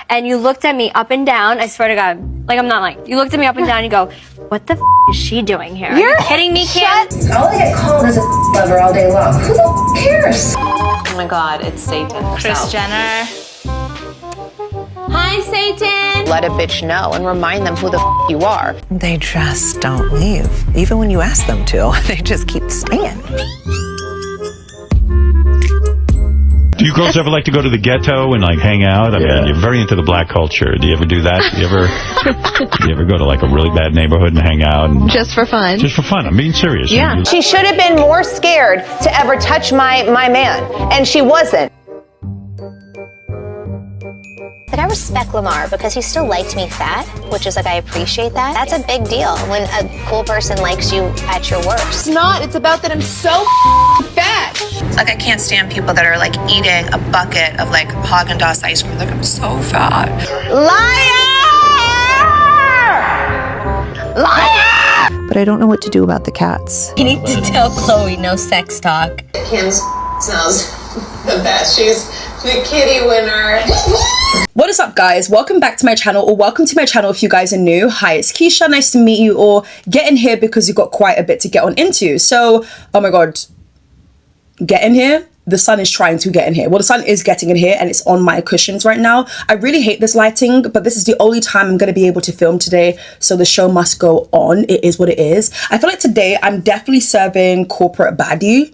and you looked at me up and down. I swear to God, like I'm not lying. You looked at me up and down and you go, what the is she doing here? Are you kidding me, Kim? I'll get called as a lover all day long. Who the cares? Oh my God, it's Satan herself. Kris Jenner. Hi, Satan. Let a bitch know and remind them who the you are. They just don't leave. Even when you ask them to, they just keep staying. Do you girls ever like to go to the ghetto and like hang out? I mean, you're very into the black culture. Do you ever do that? Do you ever go to like a really bad neighborhood and hang out? And just for fun. Just for fun. I'm being serious. Yeah. She should have been more scared to ever touch my man, and she wasn't. Like, I respect Lamar because he still liked me fat, which is like, I appreciate that. That's a big deal when a cool person likes you at your worst. It's not. It's about that I'm so fat. Like, I can't stand people that are like eating a bucket of like Haagen-Dazs ice cream. Like, I'm so fat. Liar! Liar! But I don't know what to do about the cats. You need to tell Chloe no sex talk. Kim smells the best. She's the kitty winner. What is up, guys? Welcome back to my channel, or welcome to my channel if you guys are new. Hi, it's Keisha. Nice to meet you, or get in here because you've got quite a bit to get on into. So, oh my god, get in here. The sun is trying to get in here. Well, the sun is getting in here and it's on my cushions right now. I really hate this lighting, but this is the only time I'm going to be able to film today. So the show must go on. It is what it is. I feel like today I'm definitely serving corporate baddie.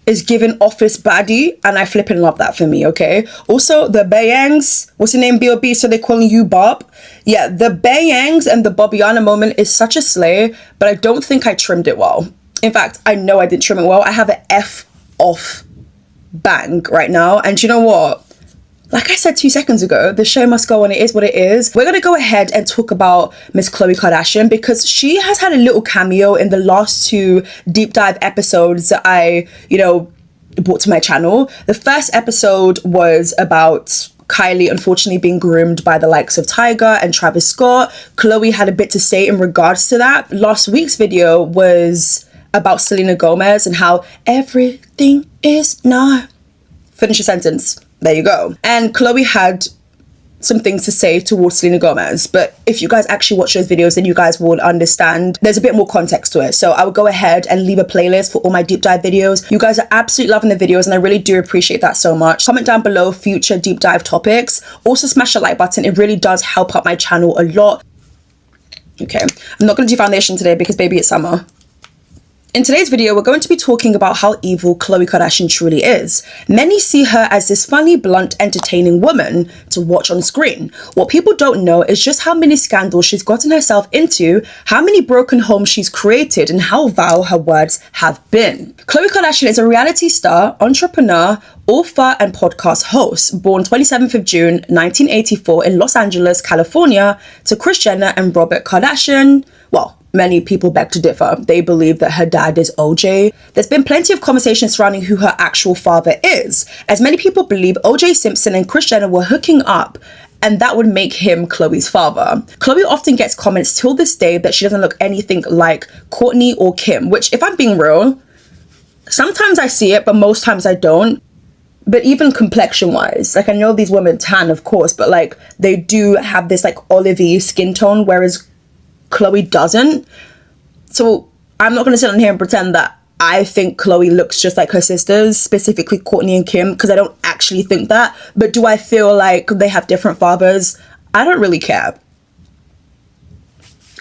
Is given office baddie, and I flipping love that for me, okay? Also, the Bayangs, what's your name, B.O.B., so they're calling you Bob? Yeah, the Bayangs and the Bobbiana moment is such a slay, but I don't think I trimmed it well. In fact, I know I didn't trim it well. I have an F off bang right now, and you know what? Like I said 2 seconds ago, the show must go on. It is what it is. We're going to go ahead and talk about Miss Khloe Kardashian because she has had a little cameo in the last 2 deep dive episodes that I, brought to my channel. The first episode was about Kylie unfortunately being groomed by the likes of Tyga and Travis Scott. Khloe had a bit to say in regards to that. Last week's video was about Selena Gomez and how everything is not. Finish your sentence. There you go. And Khloe had some things to say towards Selena Gomez, but if you guys actually watch those videos, then you guys will understand there's a bit more context to it. So I will go ahead and leave a playlist for all my deep dive videos. You guys are absolutely loving the videos and I really do appreciate that so much. Comment down below future deep dive topics. Also smash the like button. It really does help out my channel a lot. Okay, I'm not going to do foundation today because baby, it's summer. In today's video, we're going to be talking about how evil Khloe Kardashian truly is. Many see her as this funny, blunt, entertaining woman to watch on screen. What people don't know is just how many scandals she's gotten herself into, how many broken homes she's created, and how vile her words have been. Khloe Kardashian is a reality star, entrepreneur, author, and podcast host, born 27th of June 1984 in Los Angeles, California, to Kris Jenner and Robert Kardashian. Well, many people beg to differ. They believe that her dad is OJ. There's been plenty of conversation surrounding who her actual father is, as many people believe OJ Simpson and Kris Jenner were hooking up, and that would make him Khloe's father. Khloe often gets comments till this day that she doesn't look anything like Kourtney or Kim, which, if I'm being real, sometimes I see it, but most times I don't. But even complexion wise, like I know these women tan, of course, but like they do have this like olivey skin tone, whereas Khloe doesn't. So I'm not going to sit on here and pretend that I think Khloe looks just like her sisters, specifically Kourtney and Kim, because I don't actually think that. But do I feel like they have different fathers? I don't really care.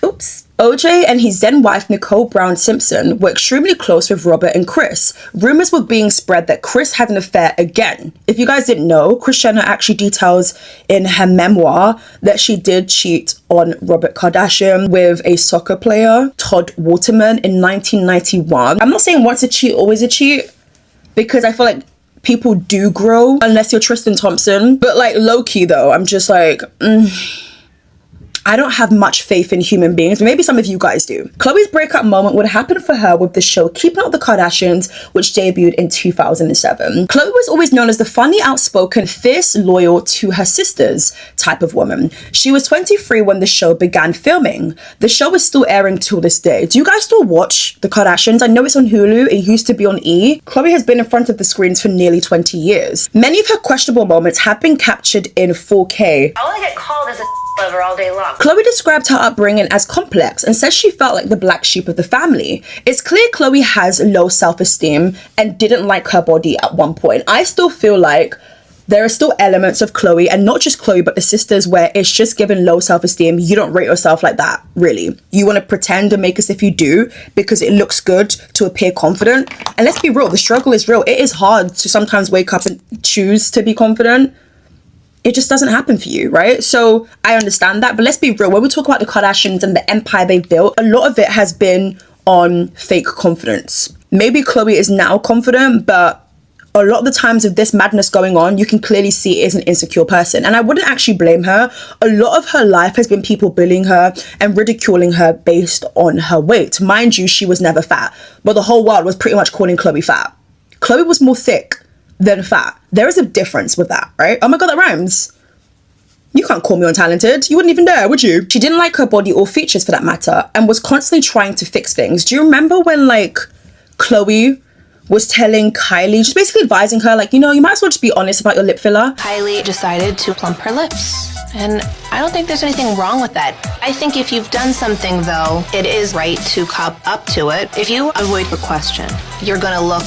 Oops. OJ and his then wife Nicole Brown Simpson were extremely close with Robert and Kris. Rumors were being spread that Kris had an affair again. If you guys didn't know, Kris Jenner actually details in her memoir that she did cheat on Robert Kardashian with a soccer player, Todd Waterman, in 1991. I'm not saying once a cheat, always a cheat, because I feel like people do grow unless you're Tristan Thompson. But like low-key though, I'm just like, I don't have much faith in human beings, but maybe some of you guys do. Khloe's breakup moment would happen for her with the show Keeping Up with the Kardashians, which debuted in 2007. Khloe was always known as the funny, outspoken, fierce, loyal to her sisters type of woman. She was 23 when the show began filming. The show is still airing till this day. Do you guys still watch the Kardashians? I know it's on Hulu. It used to be on E! Khloe has been in front of the screens for nearly 20 years. Many of her questionable moments have been captured in 4K. All I get called is a lover all day long. Khloe described her upbringing as complex and says she felt like the black sheep of the family. It's clear Khloe has low self-esteem and didn't like her body at one point. I still feel like there are still elements of Khloe, and not just Khloe, but the sisters, where it's just given low self-esteem. You don't rate yourself like that, really. You want to pretend and make as if you do because it looks good to appear confident. And let's be real, the struggle is real. It is hard to sometimes wake up and choose to be confident. It just doesn't happen for you, right? So I understand that, but let's be real. When we talk about the Kardashians and the empire they've built, a lot of it has been on fake confidence. Maybe Khloe is now confident, but a lot of the times with this madness going on, you can clearly see it is an insecure person. And I wouldn't actually blame her. A lot of her life has been people bullying her and ridiculing her based on her weight. Mind you, she was never fat, but the whole world was pretty much calling Khloe fat. Khloe was more thick than fat. There is a difference with that, right? Oh my God, that rhymes. You can't call me untalented. You wouldn't even dare, would you? She didn't like her body or features for that matter and was constantly trying to fix things. Do you remember when like Khloe was telling Kylie, just basically advising her, like, you know, you might as well just be honest about your lip filler? Kylie decided to plump her lips. And I don't think there's anything wrong with that. I think if you've done something, though, it is right to cop up to it. If you avoid the question, you're gonna look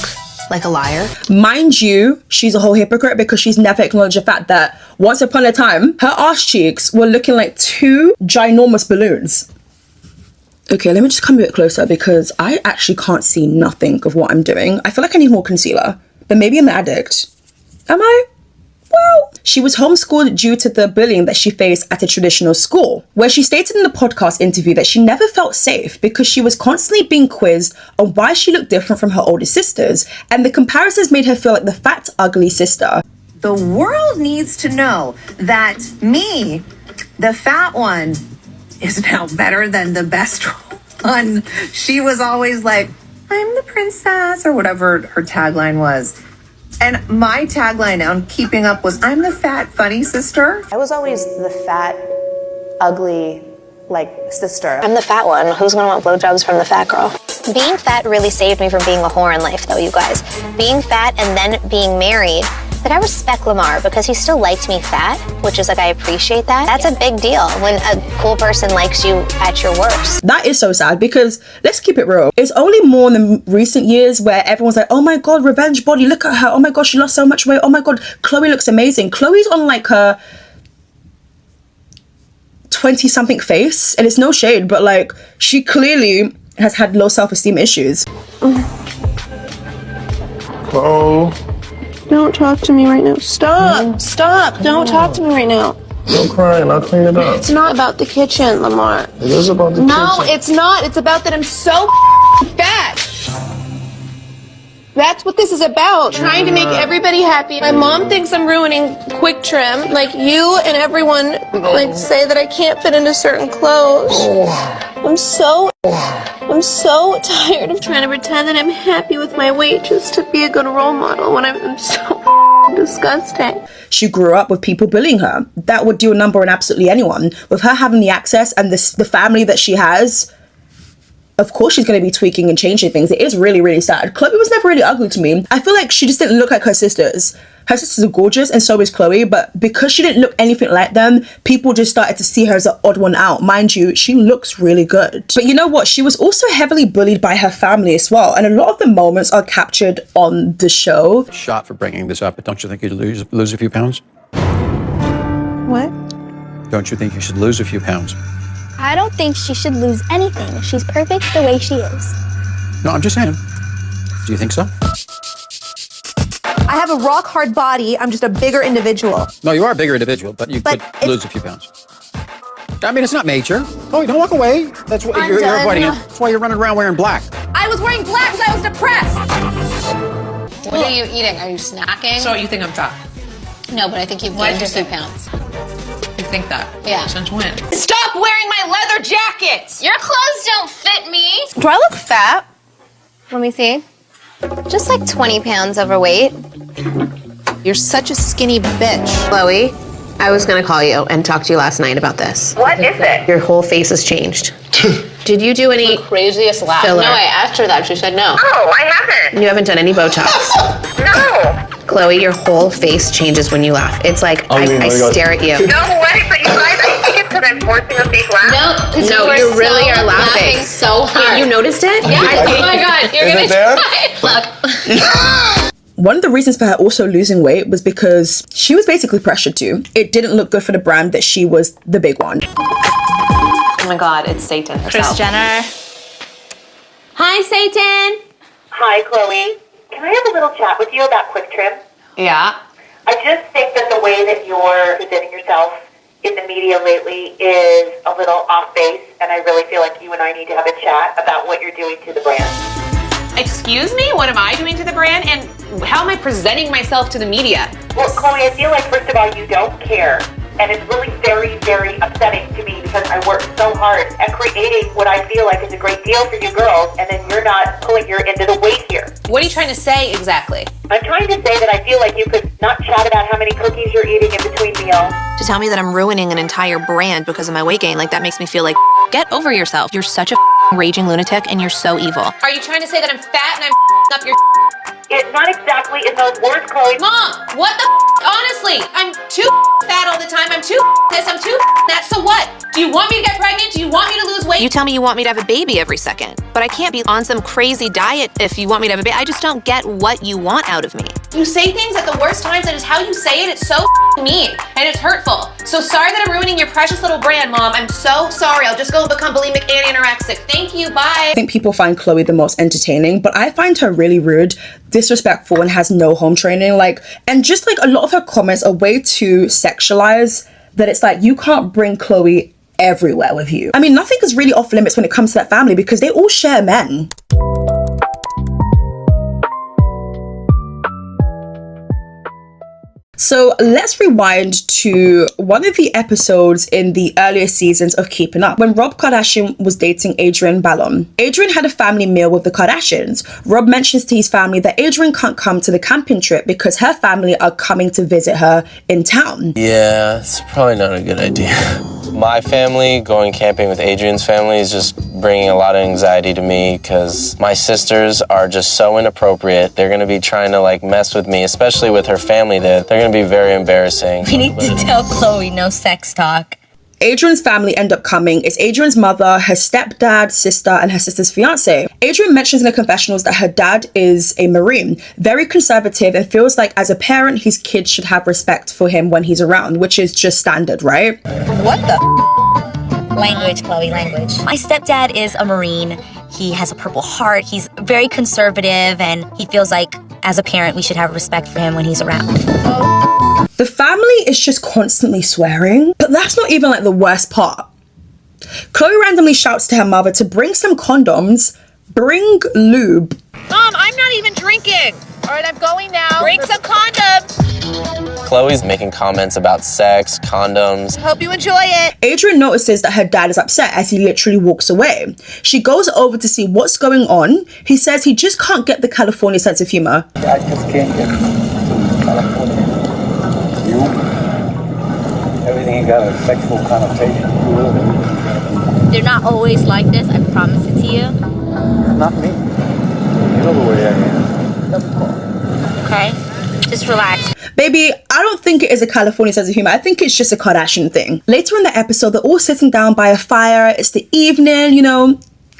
like a liar. Mind you, she's a whole hypocrite because she's never acknowledged the fact that once upon a time, her arse cheeks were looking like two ginormous balloons. Okay, let me just come a bit closer because I actually can't see nothing of what I'm doing. I feel like I need more concealer, but maybe I'm an addict. Am I? Well, she was homeschooled due to the bullying that she faced at a traditional school, where she stated in the podcast interview that she never felt safe because she was constantly being quizzed on why she looked different from her older sisters, and the comparisons made her feel like the fat, ugly sister. The world needs to know that me, the fat one, is now better than the best one. She was always like, I'm the princess, or whatever her tagline was. And my tagline on Keeping Up was, I'm the fat, funny sister. I was always the fat, ugly, like, sister. I'm the fat one. Who's gonna want blowjobs from the fat girl? Being fat really saved me from being a whore in life, though, you guys. Being fat and then being married. Like, I respect Lamar because he still liked me fat, which is like, I appreciate that. That's a big deal when a cool person likes you at your worst. That is so sad because, let's keep it real, it's only more in the recent years where everyone's like, oh my God, revenge body, look at her. Oh my God, she lost so much weight. Oh my God, Khloe looks amazing. Khloe's on like her 20-something face, and it's no shade, but like, she clearly has had low self-esteem issues. Chloe. Don't talk to me right now. Stop! Stop! Don't talk to me right now. Don't cry, I'll clean it up. It's not about the kitchen, Lamar. It is about the kitchen. No, it's not. It's about that I'm so fat. That's what this is about. Trying to make everybody happy. My mom thinks I'm ruining Quick Trim. Like, you and everyone like say that I can't fit into certain clothes. I'm so tired of trying to pretend that I'm happy with my weight just to be a good role model when I'm so disgusting. She grew up with people bullying her. That would do a number on absolutely anyone. With her having the access and the family that she has, of course she's going to be tweaking and changing things. It is really, really sad. Khloe was never really ugly to me. I feel like she just didn't look like her sisters. Her sisters are gorgeous and so is Khloe, but because she didn't look anything like them, people just started to see her as an odd one out. Mind you, she looks really good. But you know what? She was also heavily bullied by her family as well, and a lot of the moments are captured on the show. Shot for bringing this up, but don't you think you'd lose a few pounds? What? Don't you think you should lose a few pounds? I don't think she should lose anything. She's perfect the way she is. No, I'm just saying. Do you think so? I have a rock hard body. I'm just a bigger individual. No, you are a bigger individual, but you could lose a few pounds. I mean, it's not major. Oh, don't walk away. That's what you're avoiding it. That's why you're running around wearing black. I was wearing black because I was depressed. What are you eating? Are you snacking? So you think I'm fat? No, but I think you've gained a few pounds. think that. Yeah. Since when? Stop wearing my leather jackets! Your clothes don't fit me! Do I look fat? Let me see. Just like 20 pounds overweight. You're such a skinny bitch. Chloe, I was gonna call you and talk to you last night about this. What is it? Your whole face has changed. Did you do any Craziest laugh. filler? No, I asked her that. She said no. Oh, I haven't. You haven't done any Botox. No. Chloe, your whole face changes when you laugh. It's like, I stare at you. No way, but you guys, I think it's because I'm forcing a fake laugh. No, you really are laughing. so hard. You noticed it? Yeah. Oh my God. You're Is gonna it there? Look. One of the reasons for her also losing weight was because she was basically pressured to. It didn't look good for the brand that she was the big one. Oh my God, it's Satan herself. Kris Jenner. Hi, Satan. Hi, Chloe. Can I have a little chat with you about quick trim? Yeah. I just think that the way that you're presenting yourself in the media lately is a little off base, and I really feel like you and I need to have a chat about what you're doing to the brand. Excuse me? What am I doing to the brand? And how am I presenting myself to the media? Well, Chloe, I feel like, first of all, you don't care. And it's really very, very upsetting to me because I worked so hard at creating what I feel like is a great deal for you girls, and then you're not pulling your end of the weight here. What are you trying to say exactly? I'm trying to say that I feel like you could not chat about how many cookies you're eating in between meals. To tell me that I'm ruining an entire brand because of my weight gain, like that makes me feel like, get over yourself. You're such a raging lunatic and you're so evil. Are you trying to say that I'm fat and I'm up your It's not exactly in those words, Chloe. Mom, what the honestly, I'm too fat all the time. I'm too this, I'm too that. So what? Do you want me to get pregnant? Do you want me to lose weight? You tell me you want me to have a baby every second, but I can't be on some crazy diet if you want me to have a baby. I just don't get what you want out of me. You say things at the worst times, and it's how you say it. It's so mean and it's hurtful. So sorry that I'm ruining your precious little brand, Mom. I'm so sorry. I'll just go and become bulimic and anorexic. Thank you. Bye. I think people find Chloe the most entertaining, but I find her really rude, disrespectful, and has no home training. And just a lot of her comments are way too sexualized that it's like you can't bring Chloe everywhere with you. I mean, nothing is really off limits when it comes to that family because they all share men. So let's rewind to one of the episodes in the earlier seasons of Keeping Up, when Rob Kardashian was dating Adrienne Ballon. Adrienne had a family meal with the Kardashians. Rob mentions to his family that Adrienne can't come to the camping trip because her family are coming to visit her in town. Yeah, it's probably not a good idea. My family going camping with Adrienne's family is just bringing a lot of anxiety to me because my sisters are just so inappropriate. They're going to be trying to mess with me, especially with her family there. They're going to be very embarrassing. We need to tell Chloe no sex talk. Adrienne's family end up coming. It's Adrienne's mother, her stepdad, sister, and her sister's fiance. Adrienne mentions in the confessionals that her dad is a Marine, very conservative, and feels like as a parent, his kids should have respect for him when he's around, which is just standard, right? What the? Language, Chloe, language. My stepdad is a Marine. He has a Purple Heart. He's very conservative, and he feels like as a parent, we should have respect for him when he's around. The family is just constantly swearing, but that's not even the worst part. Chloe randomly shouts to her mother to bring some condoms, bring lube. Mom, I'm not even drinking. All right, I'm going now. Bring some condoms. Chloe's making comments about sex, condoms. Hope you enjoy it. Adrienne notices that her dad is upset as he literally walks away. She goes over to see what's going on. He says he just can't get the California sense of humor. I just can't get California. Everything got a sexual connotation to it. They're not always like this, I promise it to you. Not me. You know the way I am. Never call. Okay? Just relax. Baby, I don't think it is a California sense of humor. I think it's just a Kardashian thing. Later in the episode, they're all sitting down by a fire. It's the evening,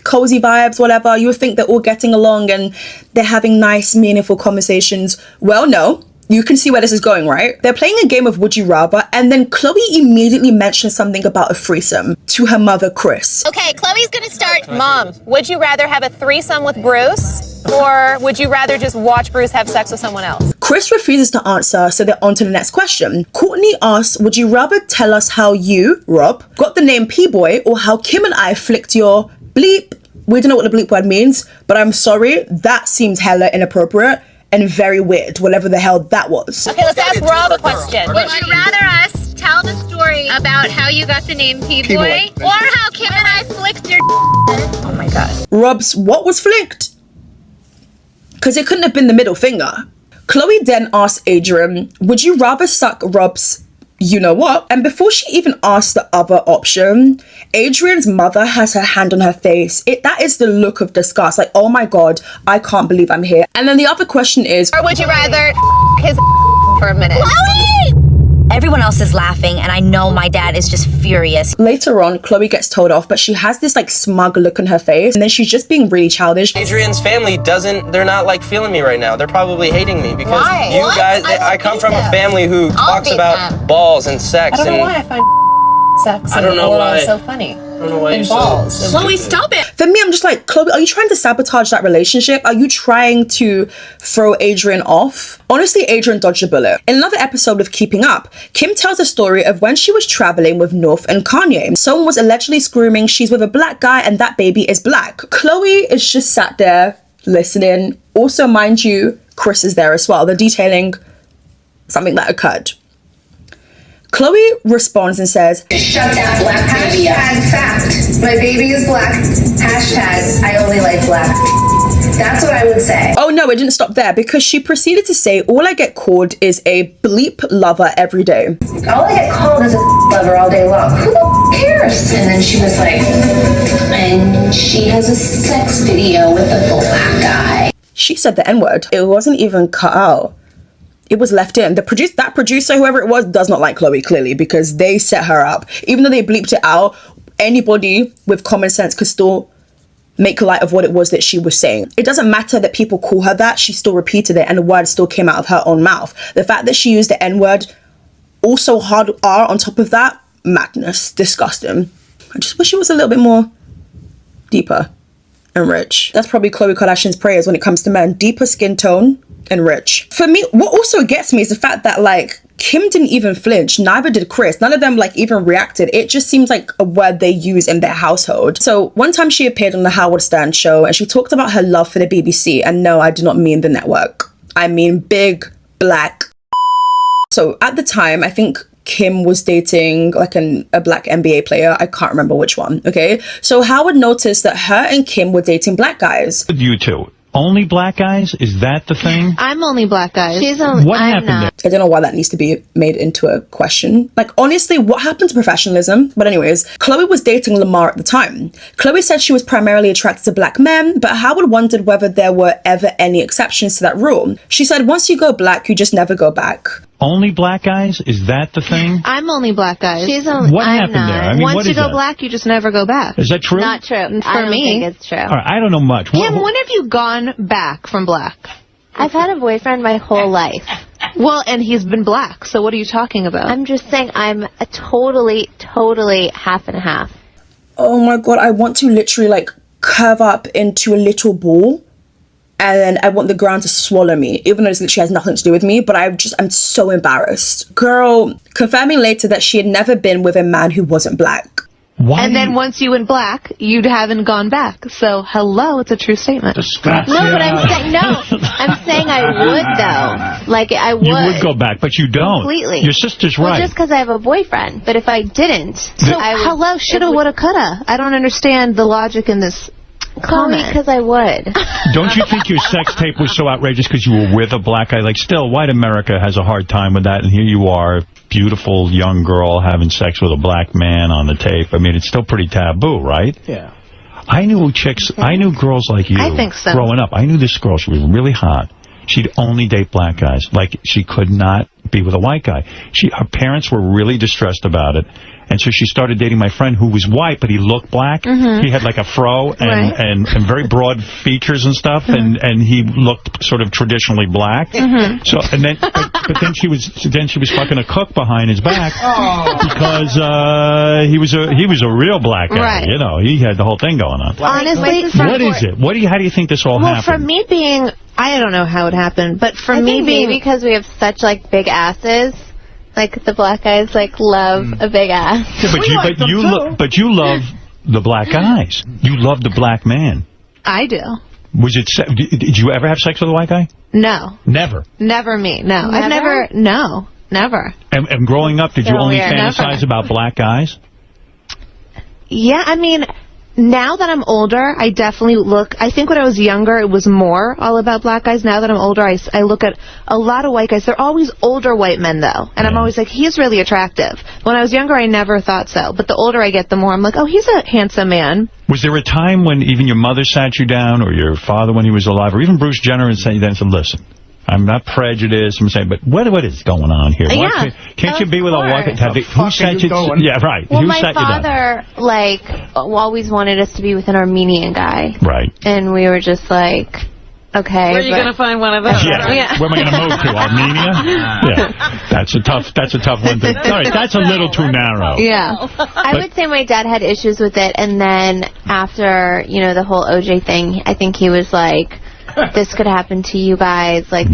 cozy vibes, whatever. You would think they're all getting along and they're having nice, meaningful conversations. Well, no. You can see where this is going, right? They're playing a game of Would You Rather, and then Chloe immediately mentions something about a threesome to her mother, Kris. Okay, Chloe's gonna start. Mom, would you rather have a threesome with Bruce, or would you rather just watch Bruce have sex with someone else? Kris refuses to answer, so they're on to the next question. Courtney asks, would you rather tell us how you, Rob, got the name P-Boy, or how Kim and I flicked your bleep? We don't know what the bleep word means, but I'm sorry, that seems hella inappropriate and very weird, whatever the hell that was. Okay, let's ask Rob a question. Would you rather us tell the story about how you got the name P-Boy, or how Kim and I flicked your. Oh my god. Rob's what was flicked? Because it couldn't have been the middle finger. KHLOE then asked Adrian, would you rather suck Rob's you-know-what? And before she even asked the other option, Adrian's mother has her hand on her face. That is the look of disgust. Like, oh my god, I can't believe I'm here. And then the other question is, Or would you rather his for a minute? Chloe! Everyone else is laughing, and I know my dad is just furious. Later on, KHLOE gets told off, but she has this like smug look on her face, and then she's just being really childish. Adrian's family they're not like feeling me right now. They're probably hating me because you guys, I come from a family who talks about balls and sex. I don't know why I find sex I don't know why. so funny. I don't know why And balls. Chloe, stop it. For me, I'm just like, KHLOE, are you trying to sabotage that relationship? Are you trying to throw Adrian off? Honestly, Adrian dodged a bullet. In another episode of Keeping Up, Kim tells a story of when she was traveling with North and Kanye. Someone was allegedly screaming, she's with a black guy and that baby is black. KHLOE is just sat there listening. Also, mind you, Chris is there as well. They're detailing something that occurred. KHLOE responds and says, Shut that black baby up. Fact. My baby is black. Hashtag I only like black. That's what I would say. Oh no, it didn't stop there, because she proceeded to say, all I get called is a bleep lover every day. All I get called is a lover all day long. Who the cares? And then she was like, and she has a sex video with a black guy. She said the N-word. It wasn't even cut out. It was left in. That producer, whoever it was, does not like KHLOE, clearly, because they set her up. Even though they bleeped it out, anybody with common sense could still make light of what it was that she was saying. It doesn't matter that people call her that, she still repeated it and the word still came out of her own mouth. The fact that she used the N-word, also hard R on top of that, madness, disgusting. I just wish it was a little bit more deeper and rich. That's probably Khloe Kardashian's prayers when it comes to men. Deeper skin tone and rich. For me, what also gets me is the fact that like Kim didn't even flinch, neither did Chris. None of them like even reacted. It just seems like a word they use in their household. So one time she appeared on the Howard Stern show and she talked about her love for the BBC. And no, I do not mean the network. I mean big black. So at the time, I think Kim was dating like a black NBA player. I can't remember which one. Okay. So Howard noticed that her and Kim were dating black guys. You two. Only black guys? Is that the thing? I'm only black guys. She's only. What happened there? I don't know why that needs to be made into a question. Like, honestly, what happened to professionalism? But anyways, KHLOE was dating Lamar at the time. KHLOE said she was primarily attracted to black men, but Howard wondered whether there were ever any exceptions to that rule. She said, once you go black, you just never go back. Only black guys? Is that the thing? I'm only black guys. She's only. What happened there? I mean, Once what you is go that? black, you just never go back. Is that true? Not true. For I don't me. think it's true. All right, I don't know much. Kim, when have you gone back from black? I've had a boyfriend my whole life. Well, and he's been black, so what are you talking about? I'm just saying I'm a totally half and half. Oh my God, I want to literally like curve up into a little ball. And then I want the ground to swallow me, even though it literally has nothing to do with me. But I'm so embarrassed. Girl, confirming later that she had never been with a man who wasn't black. Why and then once you went black, you haven't gone back. So, hello, it's a true statement. No, but I'm saying I'm saying I would though. Like I would. You would go back, but you don't. Completely. Your sister's Well, right. just because I have a boyfriend. But if I didn't, So, hello, shoulda, woulda, coulda. I don't understand the logic in this comment. Because I would. Don't you think your sex tape was so outrageous because you were with a black guy? Like, still, white America has a hard time with that, and here you are, beautiful young girl having sex with a black man on the tape. I mean, it's still pretty taboo, right? Yeah. I knew girls like you I think so. growing up. I knew this girl. She was really hot. She'd only date black guys. Like, she could not be with a white guy. Her parents were really distressed about it. And so she started dating my friend who was white, but he looked black. Mm-hmm. He had like a fro and very broad features and stuff, Mm-hmm. and he looked sort of traditionally black. Mm-hmm. So and then, but then she was fucking a cook behind his back because he was a real black guy. Right. You know, he had the whole thing going on. Honestly, What is it? How do you think this all happened? from me being, I don't know how it happened, but for I me think being, maybe because we have such like big asses. Like the black guys like love a big ass. Yeah, but you love the black guys. You love the black man. I do. Did you ever have sex with a white guy? No. Never. Never me. No. Never? I've never, no. never. And growing up, did you So only weird. fantasize about black guys? Yeah, I mean, now that I'm older, I definitely look, I think when I was younger, it was more all about black guys. Now that I'm older, I look at a lot of white guys. They're always older white men, though. And I'm always like, he's really attractive. When I was younger, I never thought so. But the older I get, the more I'm like, oh, he's a handsome man. Was there a time when even your mother sat you down, or your father when he was alive, or even Bruce Jenner and said, listen, I'm not prejudiced, I'm saying, but what is going on here? Yeah, Can't you be with a white guy? Who sat you down? Yeah, right. Well, Who my sat you down? father, like, always wanted us to be with an Armenian guy. Right. And we were just like, okay. Where are you going to find one of those? Yeah. Where am I going to move to? Armenia? Yeah. That's a tough one. Sorry, that's a little too narrow. Yeah. I would say my dad had issues with it, and then after, the whole OJ thing, I think he was like, this could happen to you guys. Like,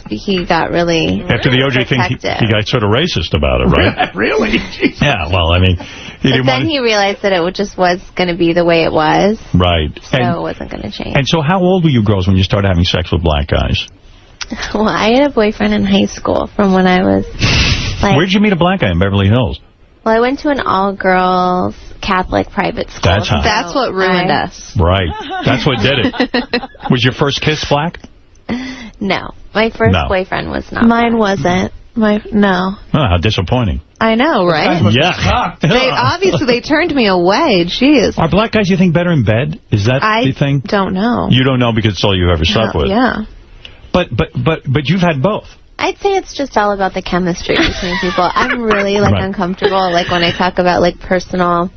he got really After the OJ thing, he got sort of racist about it, right? Really? Yeah, well, I mean, but then he realized that it just was going to be the way it was. Right. So it wasn't going to change. And so how old were you girls when you started having sex with black guys? Well, I had a boyfriend in high school from when I was like... Where'd you meet a black guy in Beverly Hills? Well, I went to an all-girls Catholic private school. That's hot. That's what ruined us. Right. That's what did it. Was your first kiss black? No. My first boyfriend was not. Mine wasn't. No. Oh, how disappointing. I know, right? Yeah. They turned me away. Jeez. Are black guys, you think, better in bed? Is that the thing? I don't know. You don't know because it's all you ever slept with. Yeah. But you've had both. I'd say it's just all about the chemistry between people. I'm really, uncomfortable, when I talk about, personal...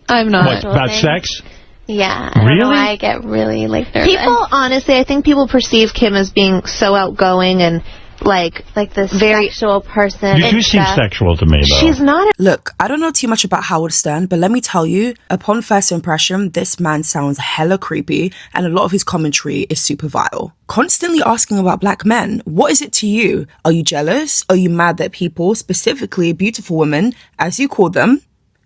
I'm not. What, about sex? Yeah. I don't know why I get really, nervous. People, honestly, I think people perceive Kim as being so outgoing and, like this very sexual person. You do seem sexual to me, though. She's not. Look, I don't know too much about Howard Stern, but let me tell you, upon first impression, this man sounds hella creepy, and a lot of his commentary is super vile. Constantly asking about black men. What is it to you? Are you jealous? Are you mad that people, specifically beautiful women, as you call them,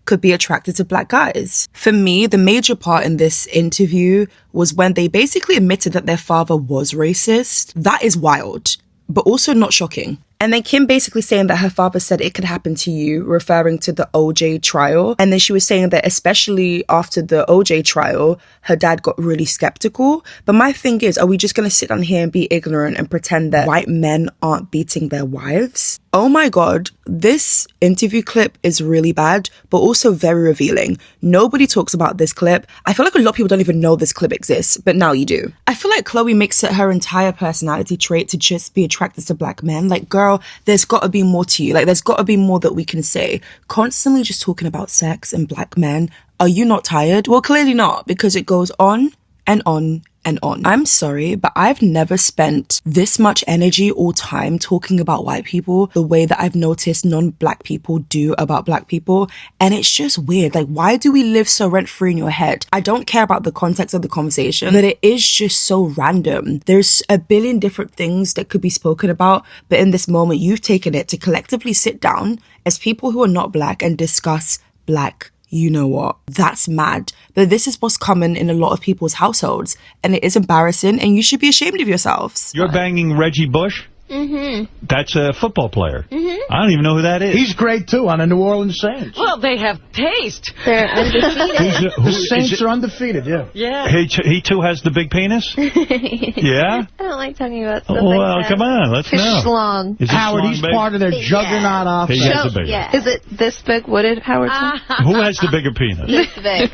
could be attracted to black guys? For me, the major part in this interview was when they basically admitted that their father was racist. That is wild, but also not shocking. And then Kim basically saying that her father said it could happen to you, referring to the OJ trial. And then she was saying that especially after the OJ trial, her dad got really skeptical. But my thing is, are we just going to sit down here and be ignorant and pretend that white men aren't beating their wives? Oh my God, this interview clip is really bad, but also very revealing. Nobody talks about this clip. I feel like a lot of people don't even know this clip exists, but now you do. I feel like KHLOE makes it her entire personality trait to just be attracted to black men. Like, girl, there's got to be more to you. Like, there's got to be more that we can say. Constantly just talking about sex and black men. Are you not tired? Well, clearly not, because it goes on and on and on. I'm sorry, but I've never spent this much energy or time talking about white people the way that I've noticed non-black people do about black people. And it's just weird. Like, why do we live so rent-free in your head? I don't care about the context of the conversation, but it is just so random. There's a billion different things that could be spoken about, but in this moment, you've taken it to collectively sit down as people who are not black and discuss black. You know what? That's mad. But this is what's common in a lot of people's households. And it is embarrassing, and you should be ashamed of yourselves. You're banging Reggie Bush? Mm-hmm. That's a football player. Mm-hmm. I don't even know who that is. He's great, too, on the New Orleans Saints. Well, they have taste. They're undefeated. The Saints are undefeated, yeah. Yeah. He too has the big penis? Yeah? I don't like talking about stuff Well, like that. come on, let's know. Schlong. Is Howard, Schlong he's big? part of their juggernaut offense. He is a big. Yeah. Is it this big? What did Howard say? Who has the bigger penis? This big.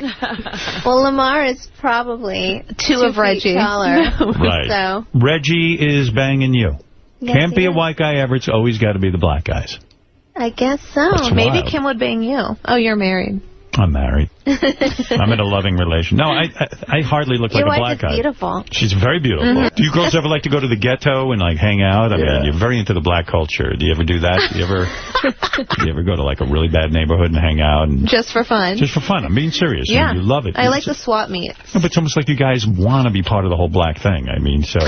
Well, Lamar is probably two of Reggie. Taller. Right. So. Reggie is banging you. Yes, Can't be he a is. white guy ever. It's always got to be the black guys. I guess so. That's Maybe wild. Kim would bang you. Oh, you're married. I'm married. I'm in a loving relation. No, I hardly look Your like a wife black is guy. beautiful. She's very beautiful. Mm-hmm. Do you girls ever like to go to the ghetto and hang out? I mean, you're very into the black culture. Do you ever do that? Do you ever go to a really bad neighborhood and hang out? And Just for fun. Just for fun. I'm being serious. Yeah. You love it. I like the swap meets. No, but it's almost like you guys want to be part of the whole black thing. I mean, so,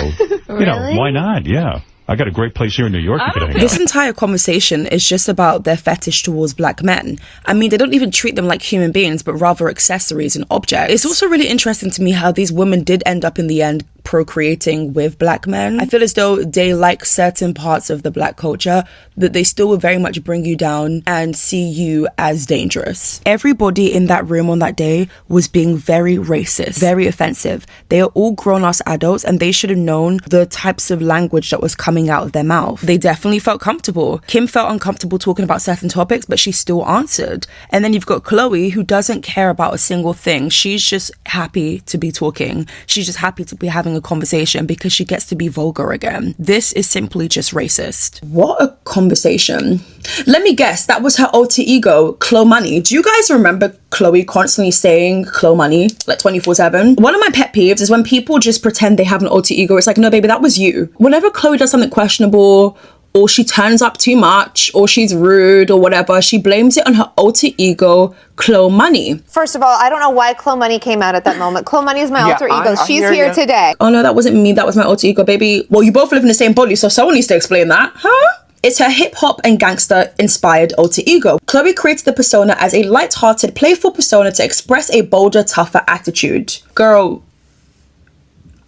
Really? why not? Yeah. I got a great place here in New York you could hang out. This entire conversation is just about their fetish towards black men. I mean, they don't even treat them like human beings, but rather accessories and objects. It's also really interesting to me how these women did end up in the end procreating with black men. I feel as though they like certain parts of the black culture, but they still will very much bring you down and see you as dangerous. Everybody in that room on that day was being very racist, very offensive. They are all grown-ass adults and they should have known the types of language that was coming out of their mouth. They definitely felt comfortable. Kim felt uncomfortable talking about certain topics, but she still answered. And then you've got KHLOE, who doesn't care about a single thing. She's just happy to be talking. She's just happy to be having a conversation because she gets to be vulgar again. This is simply just racist. What a conversation. Let me guess, that was her alter ego, KHLOE Money. Do you guys remember KHLOE constantly saying KHLOE Money, like 24/7? One of my pet peeves is when people just pretend they have an alter ego. It's like, no, baby, that was you. Whenever KHLOE does something questionable, or she turns up too much, or she's rude, or whatever, she blames it on her alter ego, KHLOE Money. First of all, I don't know why KHLOE Money came out at that moment. KHLOE Money is my alter ego. She's here today. Oh no, that wasn't me. That was my alter ego, baby. Well, you both live in the same body, so someone needs to explain that, huh? It's her hip-hop and gangster-inspired alter ego. KHLOE created the persona as a light-hearted, playful persona to express a bolder, tougher attitude. Girl,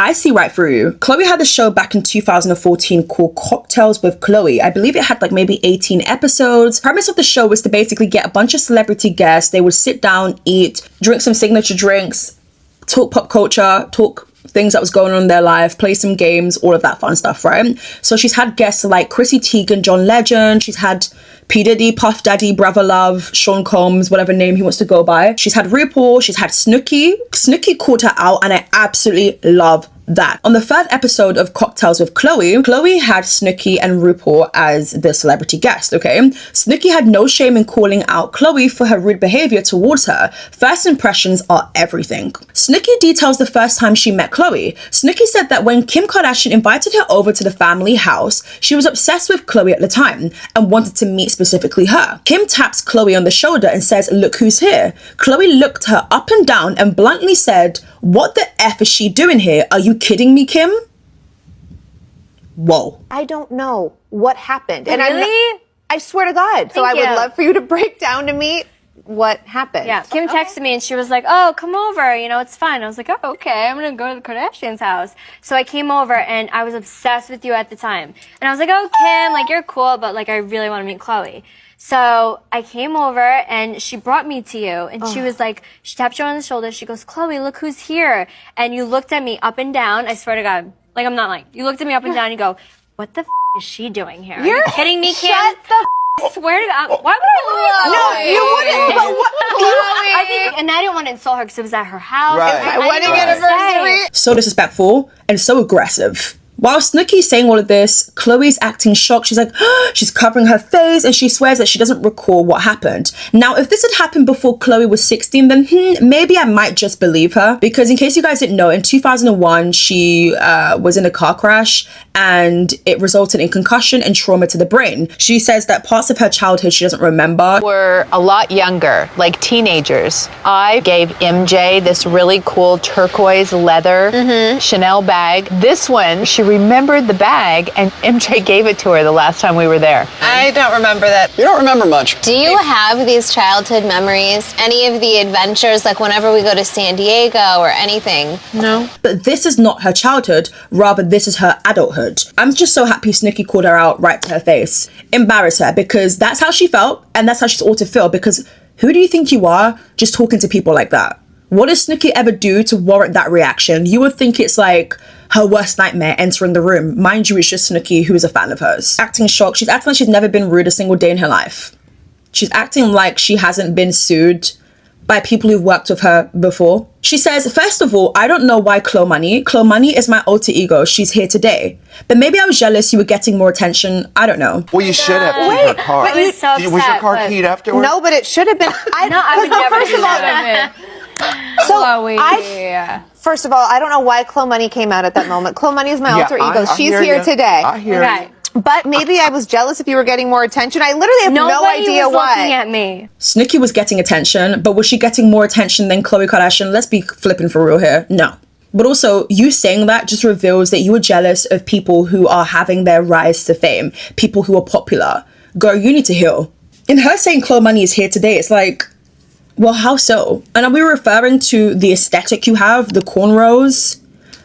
I see right through you. KHLOE had a show back in 2014 called Cocktails with KHLOE. I believe it had like maybe 18 episodes. Premise of the show was to basically get a bunch of celebrity guests. They would sit down, eat, drink some signature drinks, talk pop culture, talk things that was going on in their life, play some games, all of that fun stuff, right? So she's had guests like Chrissy Teigen, John Legend. She's had P. Diddy, Puff Daddy, Brother Love, Sean Combs, whatever name he wants to go by. She's had RuPaul. She's had Snooki. Snooki called her out, and I absolutely love that. On the third episode of Cocktails with KHLOE, KHLOE had Snooki and RuPaul as the celebrity guest, okay? Snooki had no shame in calling out KHLOE for her rude behavior towards her. First impressions are everything. Snooki details the first time she met KHLOE. Snooki said that when Kim Kardashian invited her over to the family house, she was obsessed with KHLOE at the time and wanted to meet specifically her. Kim taps KHLOE on the shoulder and says, "Look who's here." KHLOE looked her up and down and bluntly said, "What the F is she doing here? Are you kidding me, Kim?" Whoa. I don't know what happened. And Really? I swear to God. So I would love for you to break down to me what happened. Yeah, Kim texted me and she was like, "Oh, come over, you know, it's fine." I was like, "Oh, okay, I'm gonna go to the Kardashians' house." So I came over and I was obsessed with you at the time. And I was like, "Oh, Kim, like, you're cool, but like, I really want to meet KHLOE." So I came over and she brought me to you and she was like, she tapped you on the shoulder. She goes, "KHLOE, look who's here." And you looked at me up and down. I swear to God, like, I'm not like, you looked at me up and down and you go, "What the is she doing here? Are you kidding me, Kim?" Shut the I swear to God, why would I No, you wouldn't, but what? I think, and I didn't want to insult her because it was at her house. Right. I Wedding didn't anniversary. So disrespectful and so aggressive. While Snooki's saying all of this, KHLOE's acting shocked. She's like, she's covering her face and she swears that she doesn't recall what happened. Now, if this had happened before KHLOE was 16, then maybe I might just believe her. Because in case you guys didn't know, in 2001, she was in a car crash and it resulted in concussion and trauma to the brain. She says that parts of her childhood she doesn't remember. We're a lot younger, like teenagers. I gave MJ this really cool turquoise leather Chanel bag. This one, she remembered the bag and MJ gave it to her the last time we were there. I don't remember that. You don't remember much. Do you have these childhood memories? Any of the adventures, like whenever we go to San Diego or anything? No. But this is not her childhood, rather this is her adulthood. I'm just so happy Snooki called her out right to her face. Embarrass her, because that's how she felt and that's how she's ought to feel, because who do you think you are just talking to people like that? What does Snooki ever do to warrant that reaction? You would think it's like her worst nightmare entering the room. Mind you, it's just Snooki who is a fan of hers. Acting shocked. She's acting like she's never been rude a single day in her life. She's acting like she hasn't been sued by people who've worked with her before. She says, "First of all, I don't know why KHLOE Money is my alter ego. She's here today. But maybe I was jealous you were getting more attention. I don't know." Well, you should have keyed her car. I was so upset, Was your car but- keyed afterwards? No, but it should have been. I would never first do of all, that. First of all, I don't know why KHLOE Money came out at that moment. KHLOE Money is my alter ego. I She's hear here ya. today. I hear Okay. you. But maybe I was jealous if you were getting more attention. I literally have no Nobody idea was looking why. at me. Snooki was getting attention, but was she getting more attention than Khloe Kardashian? Let's be flipping for real here. No. But also, you saying that just reveals that you were jealous of people who are having their rise to fame, people who are popular. Girl, you need to heal. In her saying KHLOE Money is here today, it's like, well, how so? And are we referring to the aesthetic you have, the cornrows,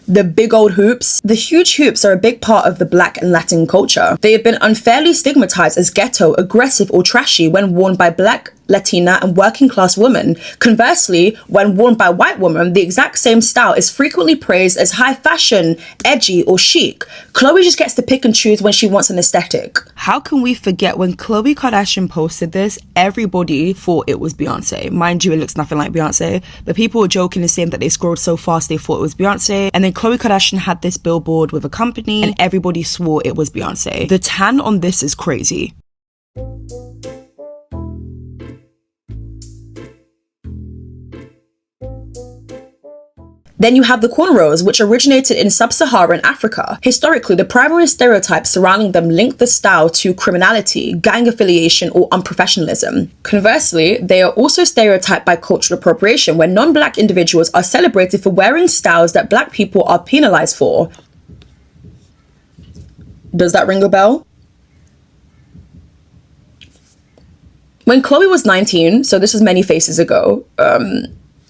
the big old hoops. The huge hoops are a big part of the Black and Latin culture. They have been unfairly stigmatized as ghetto, aggressive, or trashy when worn by Black, Latina, and working class women. Conversely, when worn by white women, the exact same style is frequently praised as high fashion, edgy, or chic. Khloe just gets to pick and choose when she wants an aesthetic. How can we forget when Khloe Kardashian posted this, everybody thought it was Beyonce. Mind you, it looks nothing like Beyonce, but people were joking and saying that they scrolled so fast they thought it was Beyonce. And then Khloe Kardashian had this billboard with a company and everybody swore it was Beyonce. The tan on this is crazy. Then you have the cornrows, which originated in sub-Saharan Africa. Historically, the primary stereotypes surrounding them link the style to criminality, gang affiliation, or unprofessionalism. Conversely, they are also stereotyped by cultural appropriation, where non-Black individuals are celebrated for wearing styles that Black people are penalized for. Does that ring a bell? When Khloe was 19, so this is many faces ago,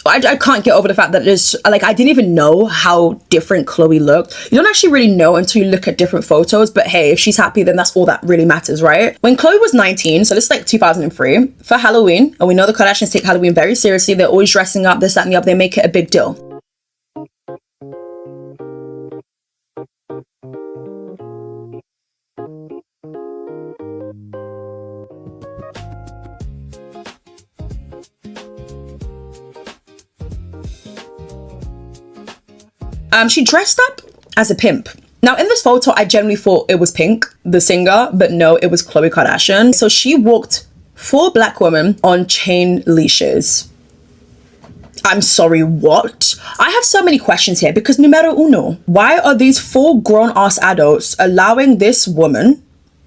I can't get over the fact that there's, like, I didn't even know how different Khloe looked. You don't actually really know until you look at different photos, but hey, if she's happy, then that's all that really matters, right? When Khloe was 19, so this is like 2003, for Halloween, and we know the Kardashians take Halloween very seriously, they're always dressing up, this, that, and the other, they make it a big deal. She dressed up as a pimp. Now, in this photo, I generally thought it was Pink, the singer, but no, it was Khloe Kardashian. So she walked 4 Black women on chain leashes. I'm sorry, what? I have so many questions here because numero uno, why are these 4 grown-ass adults allowing this woman,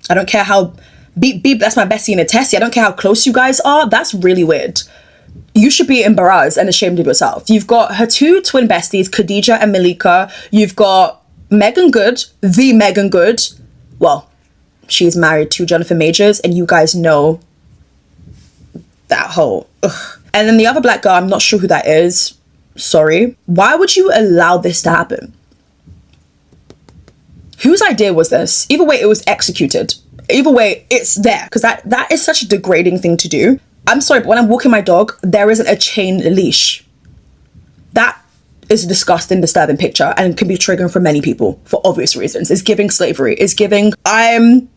I don't care how, beep, that's my bestie in a tessie, I don't care how close you guys are, that's really weird. You should be embarrassed and ashamed of yourself. You've got her 2 twin besties, Khadijah and Malika. You've got Megan Good, the Megan Good. Well, she's married to Jonathan Majors, and you guys know that whole ugh. And then the other Black girl, I'm not sure who that is. Sorry. Why would you allow this to happen? Whose idea was this? Either way, it was executed. Either way, it's there. Because that is such a degrading thing to do. I'm sorry, but when I'm walking my dog, there isn't a chain leash. That is a disgusting, disturbing picture and can be triggering for many people for obvious reasons. It's giving slavery. It's giving, I'm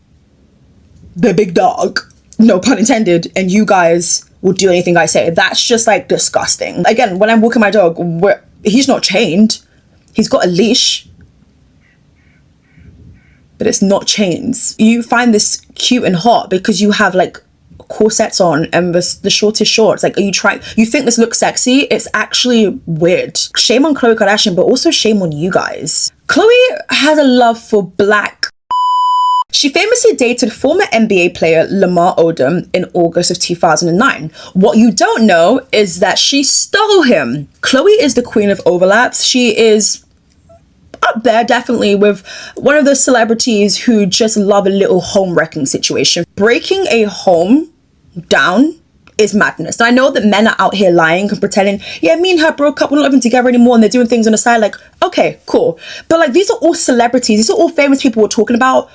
the big dog, no pun intended, and you guys will do anything I say. That's just like disgusting. Again, when I'm walking my dog, he's not chained. He's got a leash, but it's not chains. You find this cute and hot because you have like corsets on and the shortest shorts. Like, you think this looks sexy? It's actually weird. Shame on Khloe Kardashian, but also shame on you guys. Khloe has a love for Black. She famously dated former NBA player Lamar Odom in August of 2009. What you don't know is that she stole him. Khloe is the queen of overlaps. She is up there definitely with one of those celebrities who just love a little home wrecking situation. Breaking a home down is madness. Now, I know that men are out here lying and pretending, yeah, me and her broke up, we're not living together anymore, and they're doing things on the side. Like, okay, cool. But like, these are all celebrities, these are all famous people we're talking about.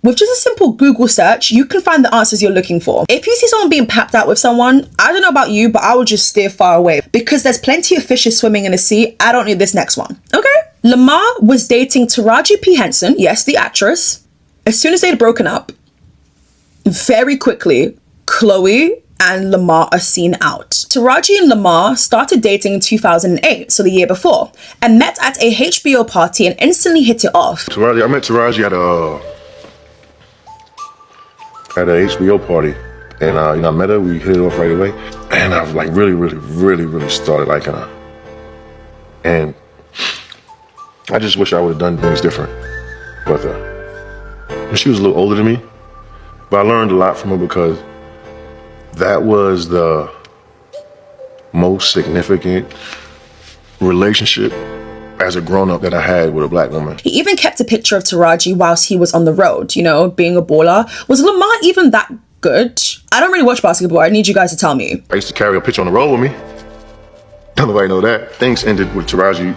With just a simple Google search, you can find the answers you're looking for. If you see someone being papped out with someone, I don't know about you, but I would just steer far away because there's plenty of fishes swimming in the sea. I don't need this next one, okay? Lamar was dating Taraji P. Henson, yes, the actress. As soon as they'd broken up, very quickly, Khloe and Lamar are seen out. Taraji and Lamar started dating in 2008, so the year before, and met at a HBO party and instantly hit it off. I met Taraji at a HBO party, and I met her. We hit it off right away, and I was like really started liking her. And I just wish I would have done things different with her. And she was a little older than me, but I learned a lot from her because that was the most significant relationship as a grown-up that I had with a Black woman. He even kept a picture of Taraji whilst he was on the road, you know, being a baller. Was Lamar even that good? I don't really watch basketball. I need you guys to tell me. I used to carry a picture on the road with me. Don't nobody know that. Things ended with Taraji